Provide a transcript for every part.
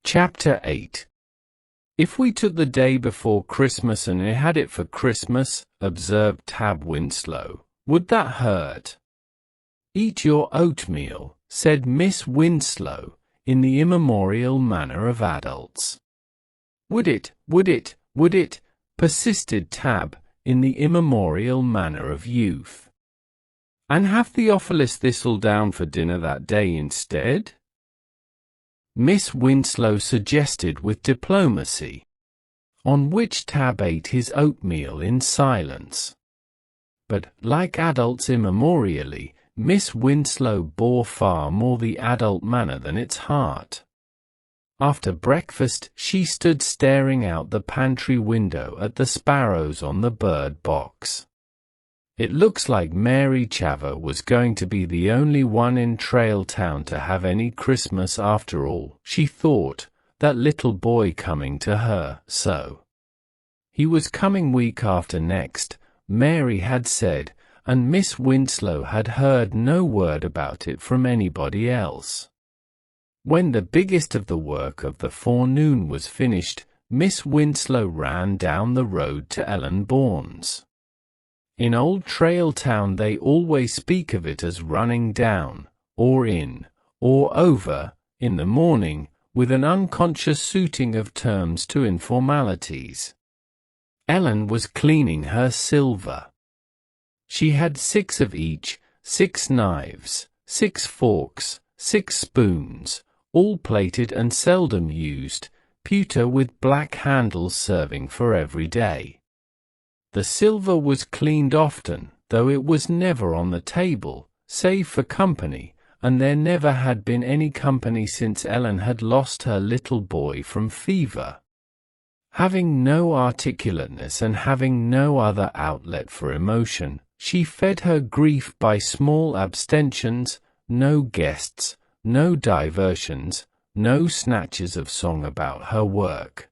Chapter 8. If we took the day before Christmas and had it for Christmas, observed Tab Winslow, would that hurt? Eat your oatmeal, said Miss Winslow, in the immemorial manner of adults. Would it, persisted Tab, in the immemorial manner of youth. And have Theophilus Thistledown for dinner that day instead? Miss Winslow suggested with diplomacy, on which Tab ate his oatmeal in silence. But, like adults immemorially, Miss Winslow bore far more the adult manner than its heart. After breakfast, she stood staring out the pantry window at the sparrows on the bird box. It looks like Mary Chaver was going to be the only one in Trail Town to have any Christmas after all, she thought, that little boy coming to her, so. He was coming week after next, Mary had said, and Miss Winslow had heard no word about it from anybody else. When the biggest of the work of the forenoon was finished, Miss Winslow ran down the road to Ellen Bourne's. In Old Trail Town they always speak of it as running down, or in, or over, in the morning, with an unconscious suiting of terms to informalities. Ellen was cleaning her silver. She had 6 of each, 6 knives, 6 forks, 6 spoons, all plated and seldom used, pewter with black handles serving for every day. The silver was cleaned often, though it was never on the table, save for company, and there never had been any company since Ellen had lost her little boy from fever. Having no articulateness and having no other outlet for emotion, she fed her grief by small abstentions, no guests, no diversions, no snatches of song about her work.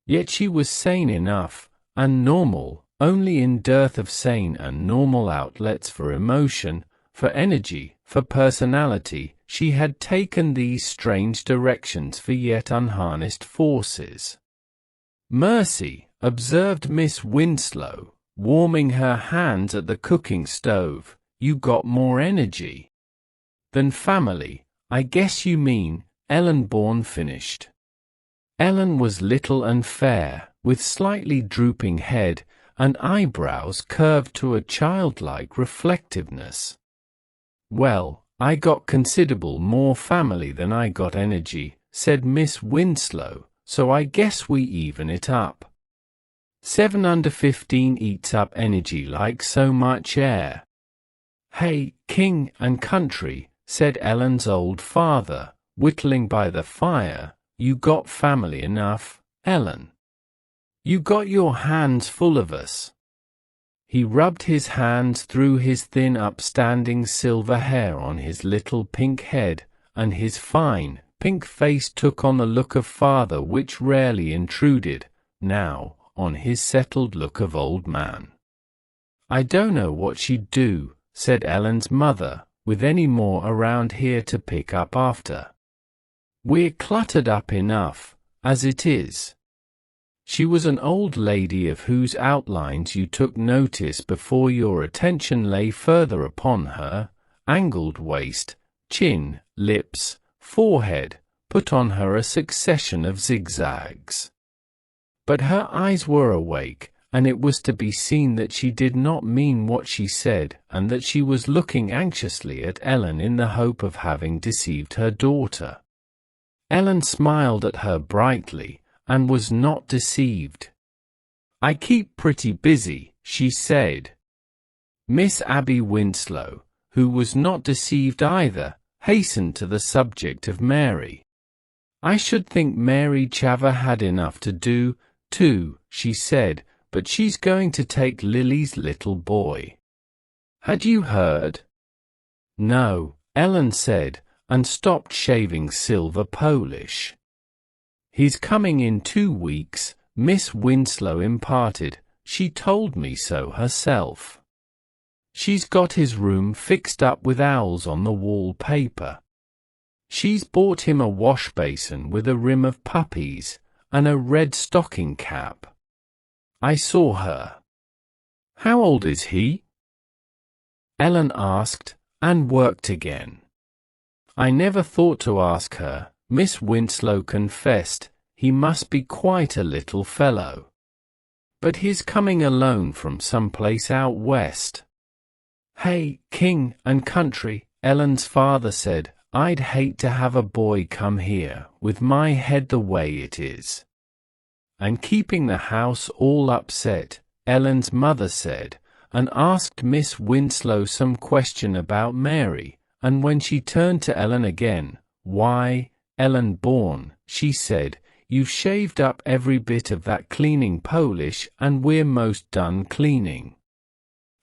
Yet she was sane enough, and normal, only in dearth of sane and normal outlets for emotion, for energy, for personality, she had taken these strange directions for yet unharnessed forces. Mercy, observed Miss Winslow, warming her hands at the cooking stove, you got more energy than family, I guess you mean, Ellen Bourne finished. Ellen was little and fair, with slightly drooping head, and eyebrows curved to a childlike reflectiveness. Well, I got considerable more family than I got energy, said Miss Winslow, so I guess we even it up. 7 under 15 eats up energy like so much air. Hey, king and country, said Ellen's old father, whittling by the fire, you got family enough, Ellen. You got your hands full of us. He rubbed his hands through his thin upstanding silver hair on his little pink head, and his fine, pink face took on the look of father which rarely intruded, now, on his settled look of old man. I don't know what she'd do, said Ellen's mother, with any more around here to pick up after. We're cluttered up enough, as it is. She was an old lady of whose outlines you took notice before your attention lay further upon her, angled waist, chin, lips, forehead, put on her a succession of zigzags. But her eyes were awake, and it was to be seen that she did not mean what she said, and that she was looking anxiously at Ellen in the hope of having deceived her daughter. Ellen smiled at her brightly, and was not deceived. I keep pretty busy, she said. Miss Abby Winslow, who was not deceived either, hastened to the subject of Mary. I should think Mary Chaver had enough to do, too, she said, but she's going to take Lily's little boy. Had you heard? No, Ellen said, and stopped shaving silver polish. He's coming in 2 weeks, Miss Winslow imparted, she told me so herself. She's got his room fixed up with owls on the wall paper. She's bought him a wash basin with a rim of puppies, and a red stocking cap. I saw her. How old is he? Ellen asked, and worked again. I never thought to ask her, Miss Winslow confessed. He must be quite a little fellow. But he's coming alone from someplace out west. Hey, king and country, Ellen's father said, I'd hate to have a boy come here, with my head the way it is. And keeping the house all upset, Ellen's mother said, and asked Miss Winslow some question about Mary, and when she turned to Ellen again, why, Ellen Bourne, she said, you've shaved up every bit of that cleaning polish and we're most done cleaning.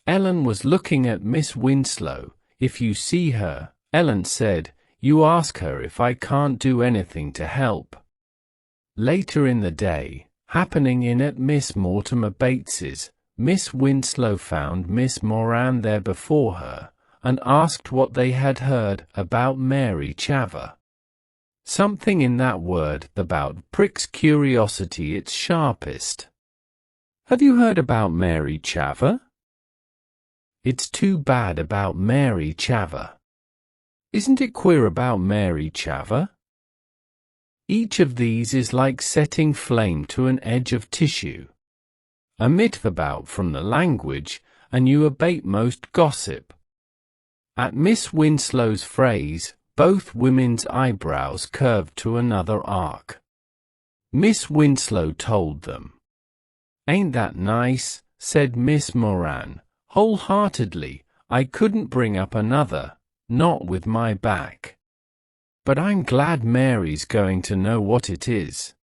Ellen was looking at Miss Winslow. If you see her, Ellen said, you ask her if I can't do anything to help. Later in the day, happening in at Miss Mortimer Bates's, Miss Winslow found Miss Moran there before her, and asked what they had heard about Mary Chaver. Something in that word about pricks curiosity its sharpest. Have you heard about Mary Chaver? It's too bad about Mary Chaver. Isn't it queer about Mary Chaver? Each of these is like setting flame to an edge of tissue. A myth about from the language, and you abate most gossip. At Miss Winslow's phrase, both women's eyebrows curved to another arc. Miss Winslow told them. Ain't that nice? Said Miss Moran, wholeheartedly. I couldn't bring up another, not with my back. But I'm glad Mary's going to know what it is.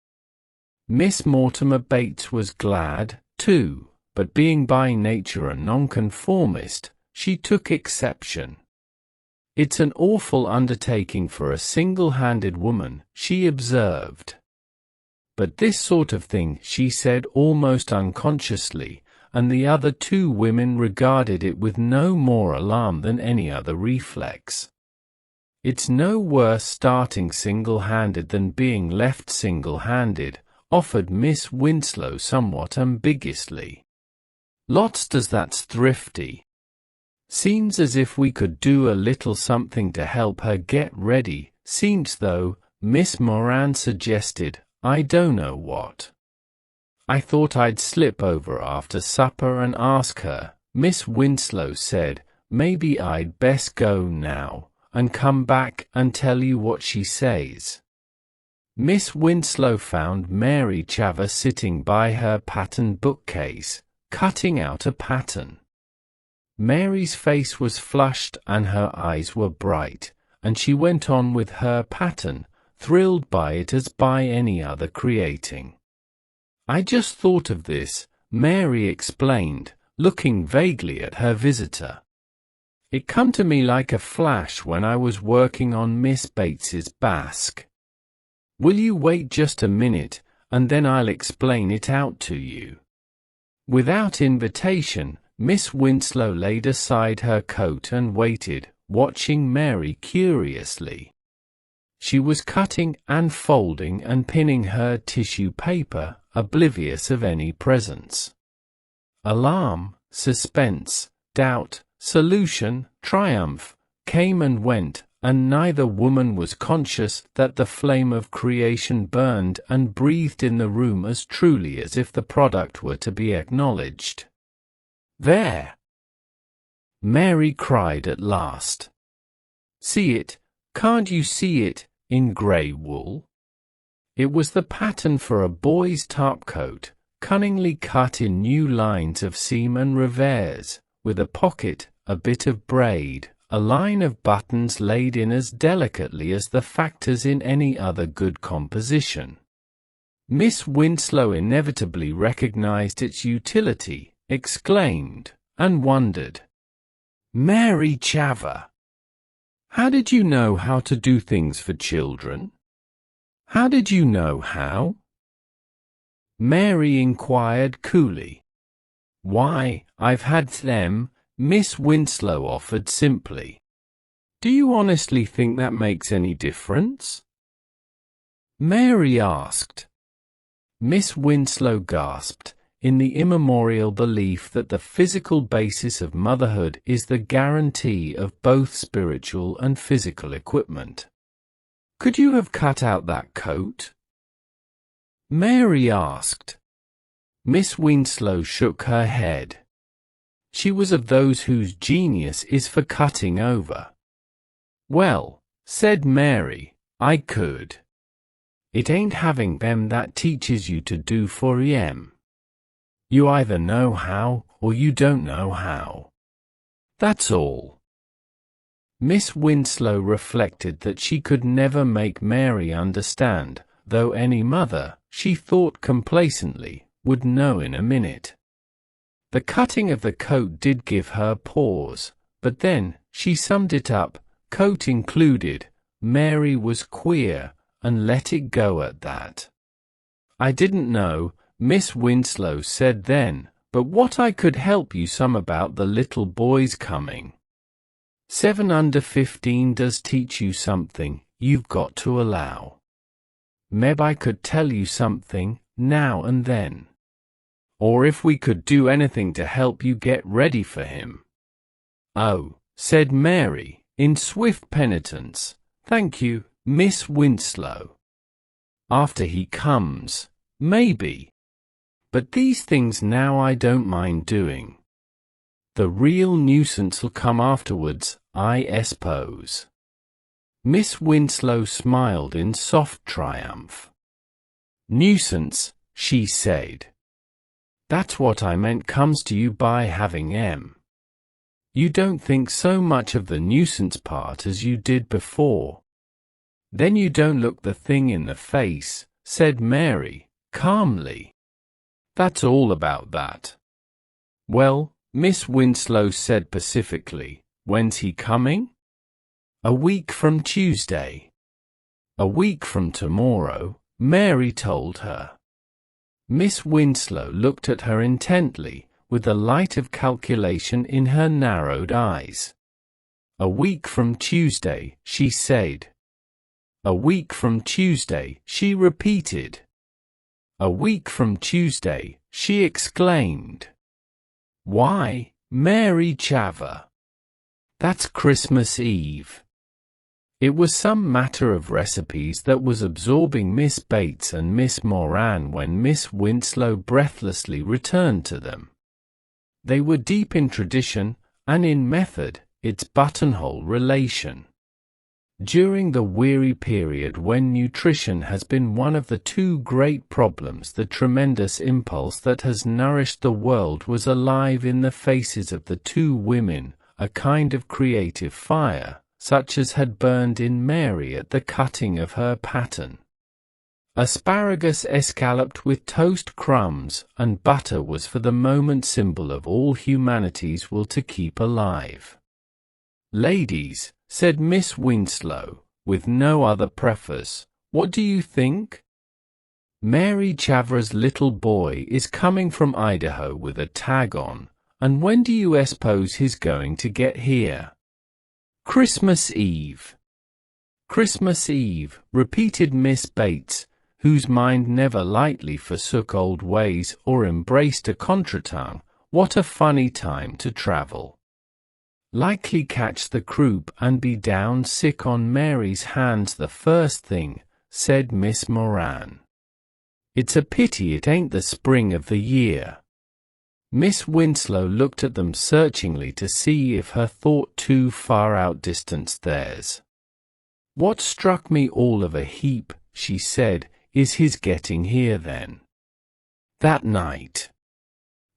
Miss Mortimer Bates was glad, too, but being by nature a nonconformist, she took exception. It's an awful undertaking for a single-handed woman, she observed. But this sort of thing, she said almost unconsciously, and the other two women regarded it with no more alarm than any other reflex. It's no worse starting single-handed than being left single-handed, offered Miss Winslow somewhat ambiguously. Lots does that's thrifty. Seems as if we could do a little something to help her get ready, seems though, Miss Moran suggested, I don't know what. I thought I'd slip over after supper and ask her, Miss Winslow said, maybe I'd best go now, and come back and tell you what she says. Miss Winslow found Mary Chaver sitting by her pattern bookcase, cutting out a pattern. Mary's face was flushed and her eyes were bright, and she went on with her pattern, thrilled by it as by any other creating. I just thought of this, Mary explained, looking vaguely at her visitor. It come to me like a flash when I was working on Miss Bates's basque. Will you wait just a minute, and then I'll explain it out to you. Without invitation, Miss Winslow laid aside her coat and waited, watching Mary curiously. She was cutting and folding and pinning her tissue paper, oblivious of any presence. Alarm, suspense, doubt, solution, triumph, came and went, and neither woman was conscious that the flame of creation burned and breathed in the room as truly as if the product were to be acknowledged. There! Mary cried at last. See it, can't you see it, in grey wool? It was the pattern for a boy's topcoat, cunningly cut in new lines of seam and revers, with a pocket, a bit of braid, a line of buttons laid in as delicately as the factors in any other good composition. Miss Winslow inevitably recognized its utility, exclaimed, and wondered. Mary Chaver! How did you know how to do things for children? How did you know how? Mary inquired coolly. Why, I've had them, Miss Winslow offered simply. Do you honestly think that makes any difference? Mary asked. Miss Winslow gasped, in the immemorial belief that the physical basis of motherhood is the guarantee of both spiritual and physical equipment. Could you have cut out that coat? Mary asked. Miss Winslow shook her head. She was of those whose genius is for cutting over. Well, said Mary, I could. It ain't having them that teaches you to do for em. You either know how, or you don't know how. That's all. Miss Winslow reflected that she could never make Mary understand, though any mother, she thought complacently, would know in a minute. The cutting of the coat did give her pause, but then, she summed it up, coat included, Mary was queer, and let it go at that. I didn't know, Miss Winslow said then, but what I could help you some about the little boys coming. 7 under 15 does teach you something, you've got to allow. Meb I could tell you something, now and then. Or if we could do anything to help you get ready for him. Oh, said Mary, in swift penitence, thank you, Miss Winslow. After he comes, maybe. But these things now I don't mind doing. The real nuisance'll come afterwards, I suppose. Miss Winslow smiled in soft triumph. Nuisance, she said. That's what I meant comes to you by having em. You don't think so much of the nuisance part as you did before. Then you don't look the thing in the face, said Mary, calmly. That's all about that. Well, Miss Winslow said pacifically, when's he coming? A week from Tuesday. A week from tomorrow, Mary told her. Miss Winslow looked at her intently, with the light of calculation in her narrowed eyes. A week from Tuesday, she said. A week from Tuesday, she repeated. A week from Tuesday, she exclaimed. Why, Mary Chaver! That's Christmas Eve. It was some matter of recipes that was absorbing Miss Bates and Miss Moran when Miss Winslow breathlessly returned to them. They were deep in tradition, and in method, its buttonhole relation. During the weary period when nutrition has been one of the two great problems, the tremendous impulse that has nourished the world was alive in the faces of the two women, a kind of creative fire, such as had burned in Mary at the cutting of her pattern. Asparagus escalloped with toast crumbs and butter was for the moment symbol of all humanity's will to keep alive. Ladies, said Miss Winslow, with no other preface, what do you think? Mary Chavra's little boy is coming from Idaho with a tag on, and when do you suppose he's going to get here? Christmas Eve. Christmas Eve, repeated Miss Bates, whose mind never lightly forsook old ways or embraced a contretemps. What a funny time to travel. Likely catch the croup and be down sick on Mary's hands the first thing, said Miss Moran. It's a pity it ain't the spring of the year. Miss Winslow looked at them searchingly to see if her thought too far outdistanced theirs. What struck me all of a heap, she said, is his getting here then. That night.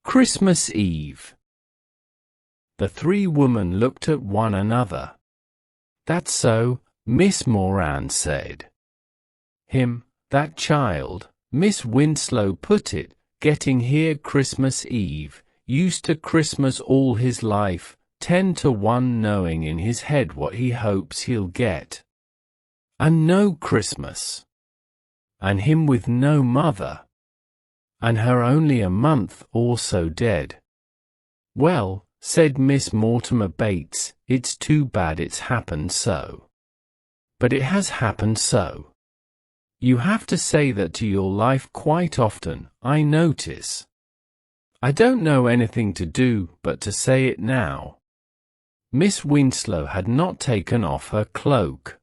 Christmas Eve. The three women looked at one another. That's so, Miss Moran said. Him, that child, Miss Winslow put it, getting here Christmas Eve, used to Christmas all his life, 10 to 1 knowing in his head what he hopes he'll get. And no Christmas. And him with no mother. And her only a month or so dead. Well, said Miss Mortimer Bates, "it's too bad it's happened so. But it has happened so. You have to say that to your life quite often, I notice. I don't know anything to do but to say it now." Miss Winslow had not taken off her cloak.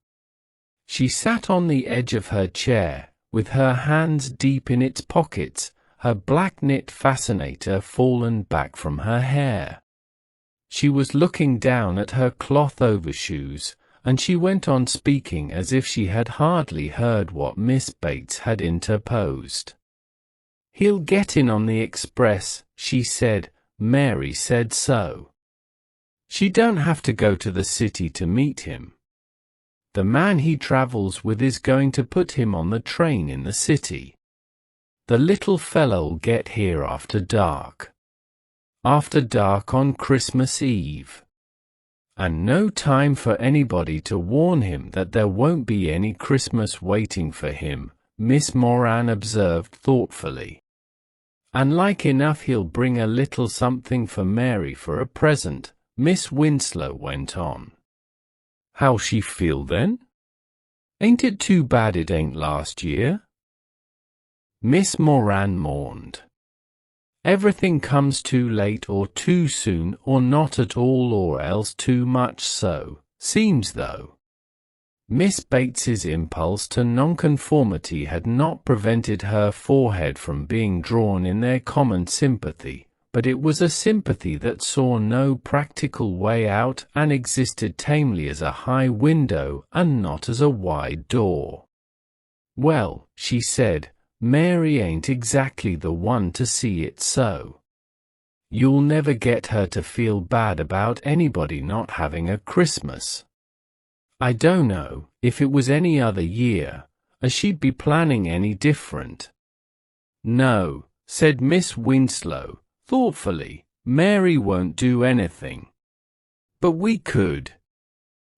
She sat on the edge of her chair, with her hands deep in its pockets, her black knit fascinator fallen back from her hair. She was looking down at her cloth overshoes, and she went on speaking as if she had hardly heard what Miss Bates had interposed. "He'll get in on the express," she said. "Mary said so. She don't have to go to the city to meet him. The man he travels with is going to put him on the train in the city. The little fellow'll get here after dark. After dark on Christmas Eve. And no time for anybody to warn him that there won't be any Christmas waiting for him," Miss Moran observed thoughtfully. "And like enough he'll bring a little something for Mary for a present," Miss Winslow went on. "How'll she feel then? Ain't it too bad it ain't last year?" Miss Moran mourned. "Everything comes too late or too soon or not at all or else too much so, seems though." Miss Bates's impulse to nonconformity had not prevented her forehead from being drawn in their common sympathy, but it was a sympathy that saw no practical way out and existed tamely as a high window and not as a wide door. "Well," she said, "Mary ain't exactly the one to see it so. You'll never get her to feel bad about anybody not having a Christmas. I don't know, if it was any other year, as she'd be planning any different." "No," said Miss Winslow, thoughtfully, "Mary won't do anything. But we could."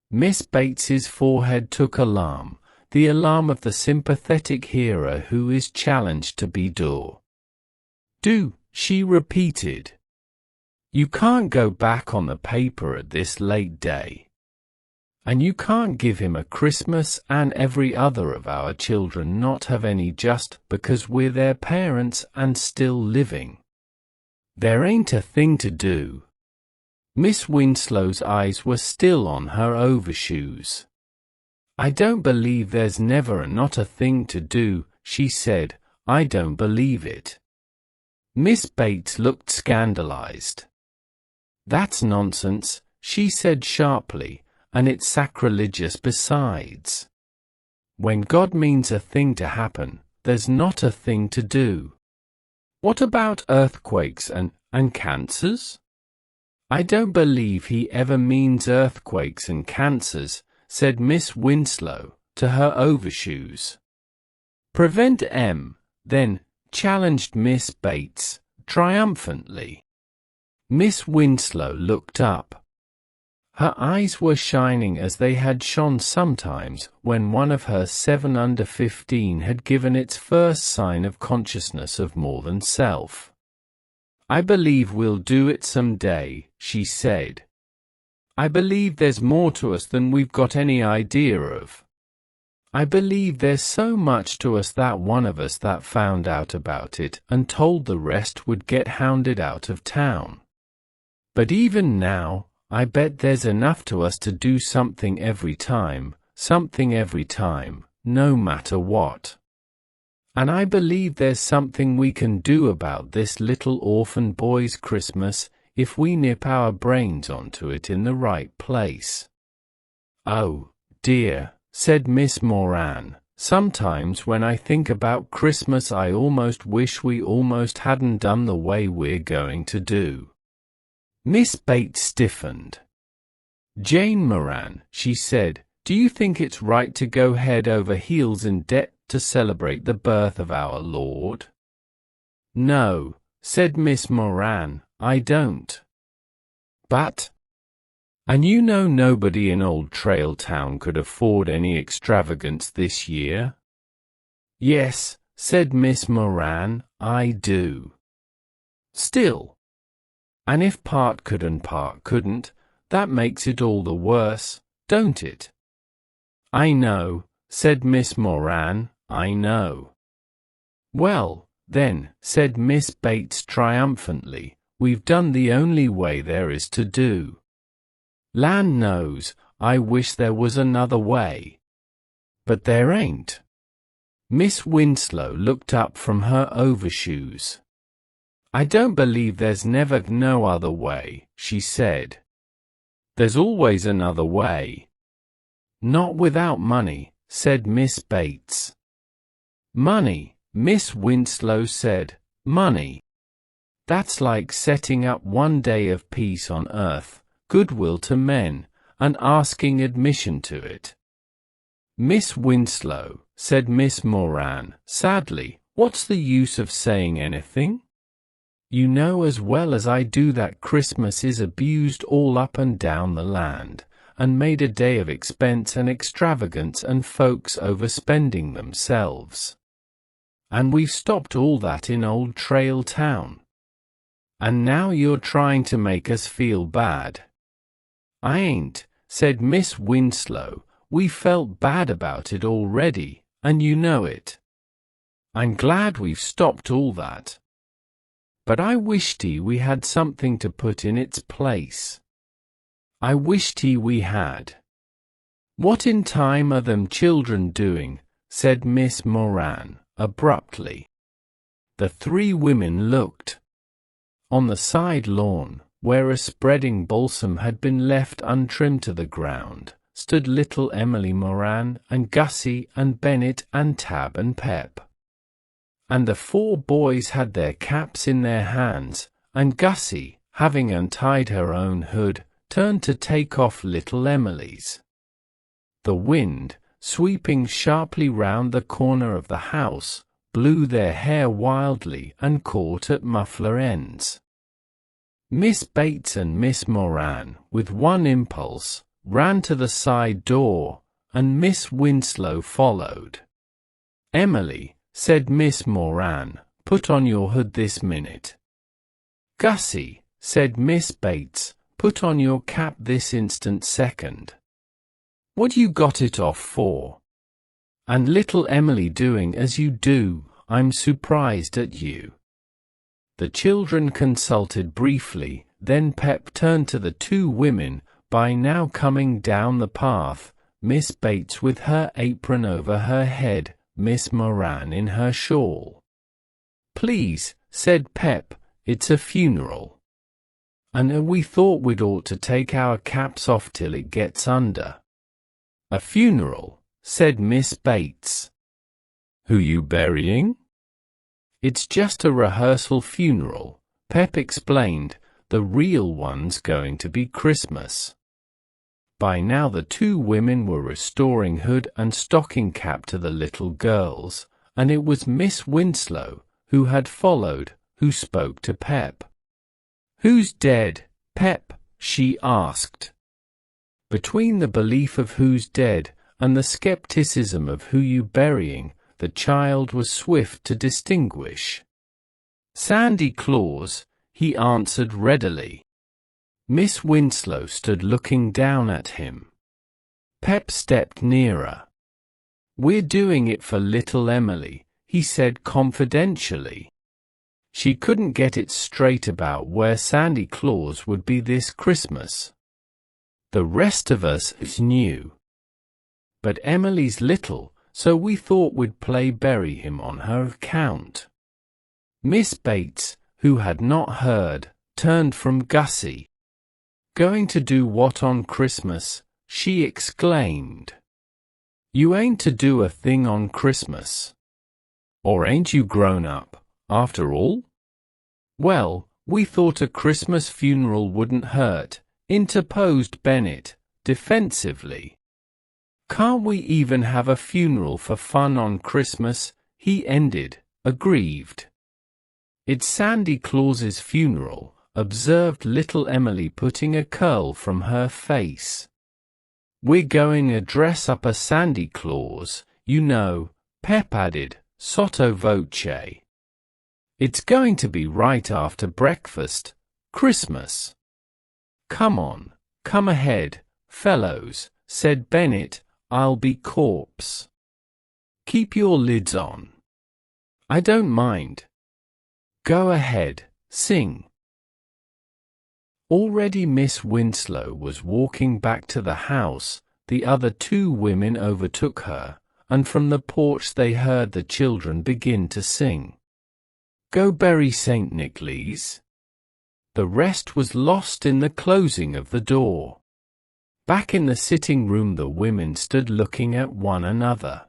Miss Bates's forehead took alarm, the alarm of the sympathetic hearer who is challenged to be do. "Do," she repeated. "You can't go back on the paper at this late day. And you can't give him a Christmas and every other of our children not have any just because we're their parents and still living. There ain't a thing to do." Miss Winslow's eyes were still on her overshoes. "I don't believe there's never not a thing to do," she said. "I don't believe it." Miss Bates looked scandalized. "That's nonsense," she said sharply, "and it's sacrilegious besides. When God means a thing to happen, there's not a thing to do. What about earthquakes and cancers?" "I don't believe he ever means earthquakes and cancers," said Miss Winslow, to her overshoes. "Prevent 'em, then," challenged Miss Bates, triumphantly. Miss Winslow looked up. Her eyes were shining as they had shone sometimes when one of her 7 under 15 had given its first sign of consciousness of more than self. "I believe we'll do it some day," she said. "I believe there's more to us than we've got any idea of. I believe there's so much to us that one of us that found out about it and told the rest would get hounded out of town. But even now, I bet there's enough to us to do something every time, no matter what. And I believe there's something we can do about this little orphan boy's Christmas if we nip our brains onto it in the right place." "Oh, dear," said Miss Moran, "sometimes when I think about Christmas I almost wish we almost hadn't done the way we're going to do." Miss Bates stiffened. "Jane Moran," she said, "do you think it's right to go head over heels in debt to celebrate the birth of our Lord?" "No," said Miss Moran, "I don't. But, and you know nobody in Old Trail Town could afford any extravagance this year?" "Yes," said Miss Moran, "I do. Still, And if part could and part couldn't, that makes it all the worse, don't it? I know, said Miss Moran, I know. Well, then, said Miss Bates triumphantly, we've done the only way there is to do. Land knows, I wish there was another way. But there ain't. Miss Winslow looked up from her overshoes. I don't believe there's never no other way, she said. There's always another way. Not without money, said Miss Bates. Money, Miss Winslow said, money. That's like setting up one day of peace on earth, goodwill to men, and asking admission to it. Miss Winslow, said Miss Moran, sadly, what's the use of saying anything? You know as well as I do that Christmas is abused all up and down the land, and made a day of expense and extravagance and folks overspending themselves. And we've stopped all that in Old Trail Town. And now you're trying to make us feel bad. I ain't, said Miss Winslow, we felt bad about it already, and you know it. I'm glad we've stopped all that. But I wished we had something to put in its place. I wished we had. What in time are them children doing? Said Miss Moran, abruptly. The three women looked. On the side lawn, where a spreading balsam had been left untrimmed to the ground, stood little Emily Moran and Gussie and Bennett and Tab and Pep. And the four boys had their caps in their hands, and Gussie, having untied her own hood, turned to take off little Emily's. The wind, sweeping sharply round the corner of the house, blew their hair wildly and caught at muffler ends. Miss Bates and Miss Moran, with one impulse, ran to the side door, and Miss Winslow followed. Emily, said Miss Moran, put on your hood this minute. Gussie, said Miss Bates, put on your cap this instant second. What you got it off for? And little Emily doing as you do, I'm surprised at you. The children consulted briefly, then Pep turned to the two women, by now coming down the path, Miss Bates with her apron over her head, Miss Moran in her shawl. Please, said Pep, it's a funeral. And we thought we'd ought to take our caps off till it gets under. A funeral, said Miss Bates. Who you burying? It's just a rehearsal funeral, Pep explained, the real one's going to be Christmas. By now the two women were restoring hood and stocking cap to the little girls, and it was Miss Winslow, who had followed, who spoke to Pep. Who's dead, Pep? She asked. Between the belief of who's dead and the skepticism of who you burying, the child was swift to distinguish. Sandy Claus, he answered readily. Miss Winslow stood looking down at him. Pep stepped nearer. We're doing it for little Emily, he said confidentially. She couldn't get it straight about where Sandy Claus would be this Christmas. The rest of us knew. But Emily's little, so we thought we'd bury him on her account. Miss Bates, who had not heard, turned from Gussie. Going to do what on Christmas? She exclaimed. You ain't to do a thing on Christmas. Or ain't you grown up, after all? Well, we thought a Christmas funeral wouldn't hurt, interposed Bennett, defensively. Can't we even have a funeral for fun on Christmas? He ended, aggrieved. It's Sandy Claus's funeral, observed little Emily putting a curl from her face. We're going to dress up a Sandy Claus, you know, Pep added, sotto voce. It's going to be right after breakfast, Christmas. Come on, come ahead, fellows, said Bennett, I'll be corpse. Keep your lids on. I don't mind. Go ahead, sing. Already Miss Winslow was walking back to the house. The other two women overtook her, and from the porch they heard the children begin to sing. Go bury St. Nicholas. The rest was lost in the closing of the door. Back in the sitting room the women stood looking at one another.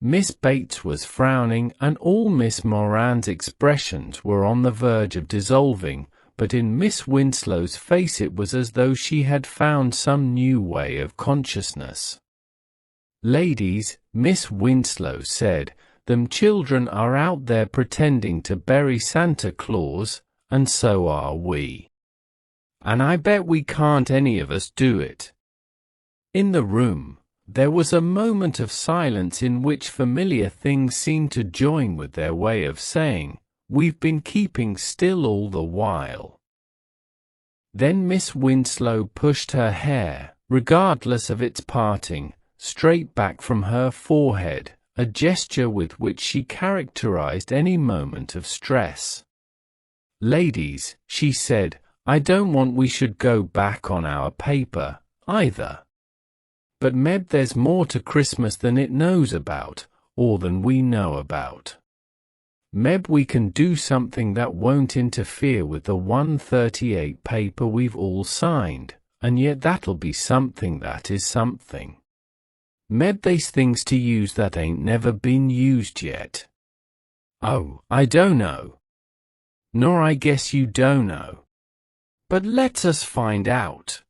Miss Bates was frowning, and all Miss Moran's expressions were on the verge of dissolving, but in Miss Winslow's face it was as though she had found some new way of consciousness. Ladies, Miss Winslow said, them children are out there pretending to bury Santa Claus, and so are we. And I bet we can't any of us do it. In the room, there was a moment of silence in which familiar things seemed to join with their way of saying, we've been keeping still all the while. Then Miss Winslow pushed her hair, regardless of its parting, straight back from her forehead, a gesture with which she characterized any moment of stress. Ladies, she said, I don't want we should go back on our paper, either. But Meb, there's more to Christmas than it knows about, or than we know about. Meb, we can do something that won't interfere with the 138 paper we've all signed, and yet that'll be something that is something. Meb, there's things to use that ain't never been used yet. Oh, I don't know. Nor I guess you don't know. But let us find out.